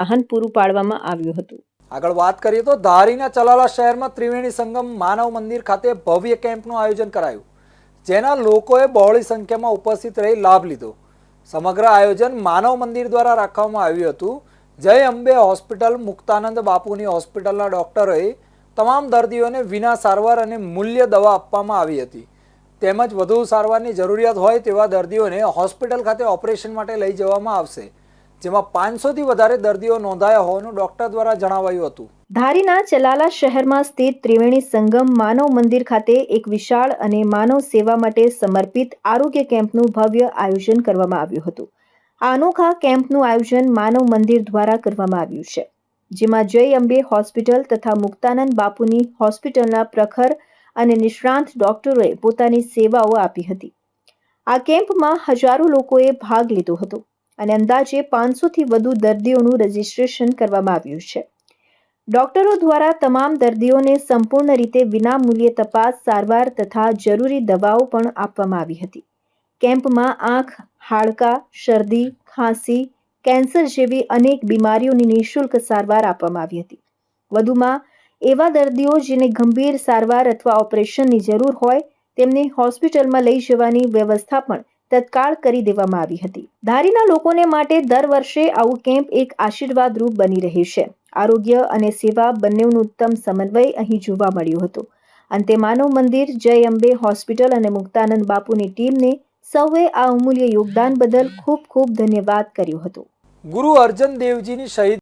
આહન પૂરું પાડવામાં આવ્યું હતું। આગળ વાત કરીએ તો ધારીના ચલાલા શહેરમાં ત્રિવેણી સંગમ માનવ મંદિર ખાતે ભવ્ય કેમ્પનું આયોજન કરાયું, જેના લોકોએ બહોળી સંખ્યામાં ઉપસ્થિત રહી લાભ લીધો। સમગ્ર આયોજન માનવ મંદિર દ્વારા રાખવામાં આવ્યું હતું। જય અંબે હોસ્પિટલ, મુક્તાનંદ બાપુની હોસ્પિટલના ડોક્ટરોએ તમામ દર્દીઓને વિના સારવાર અને મૂલ્ય દવા આપવામાં આવી હતી, તેમજ વધુ સારવારની જરૂરિયાત હોય તેવા દર્દીઓને હોસ્પિટલ ખાતે ઓપરેશન માટે લઈ જવામાં આવશે, જેમાં 500થી વધારે દર્દીઓ નોંધાયા હોવાનું ડોક્ટર દ્વારા જણાવાયું હતું। ધારીના ચલાલા શહેરમાં સ્થિત ત્રિવેણી સંગમ માનવ મંદિર ખાતે એક વિશાળ અને માનવ સેવા માટે સમર્પિત આરોગ્ય કેમ્પનું ભવ્ય આયોજન કરવામાં આવ્યું હતું। આ અનોખા કેમ્પનું આયોજન માનવ મંદિર દ્વારા કરવામાં આવ્યું છે, જેમાં જય અંબે હોસ્પિટલ તથા મુક્તાનંદ બાપુની હોસ્પિટલના પ્રખર અને નિષ્ણાંત ડોક્ટરોએ પોતાની સેવાઓ આપી હતી। આ કેમ્પમાં હજારો લોકોએ ભાગ લીધો હતો અને અંદાજે 500થી વધુ દર્દીઓનું રજીસ્ટ્રેશન કરવામાં આવ્યું છે। ડોક્ટરો દ્વારા તમામ દર્દીઓને સંપૂર્ણ રીતે વિનામૂલ્યે તપાસ, સારવાર તથા જરૂરી દવાઓ પણ આપવામાં આવી હતી। કેમ્પમાં આંખ, હાડકાં, શરદી, ખાંસી, કેન્સર જેવી અનેક બીમારીઓની નિઃશુલ્ક સારવાર આપવામાં આવી હતી। વધુમાં એવા દર્દીઓ જેને ગંભીર સારવાર અથવા ઓપરેશનની જરૂર હોય તેમને હોસ્પિટલમાં લઈ જવાની વ્યવસ્થા પણ તત્કાળ કરી દેવામાં આવી હતી। ધારીના લોકોને માટે દર વર્ષે આવું કેમ્પ એક આશીર્વાદરૂપ બની રહે છે। આરોગ્ય અને સેવા બંનેનું ઉત્તમ સમન્વય અહીં જોવા મળ્યો હતો। અંતે માનવ મંદિર, જય અંબે હોસ્પિટલ અને મુક્તાનંદ બાપુની ટીમને સૌએ આ અમૂલ્ય યોગદાન બદલ ખૂબ ખૂબ ધન્યવાદ કર્યો હતો। ગુરુ અર્જન દેવજીની શહીદ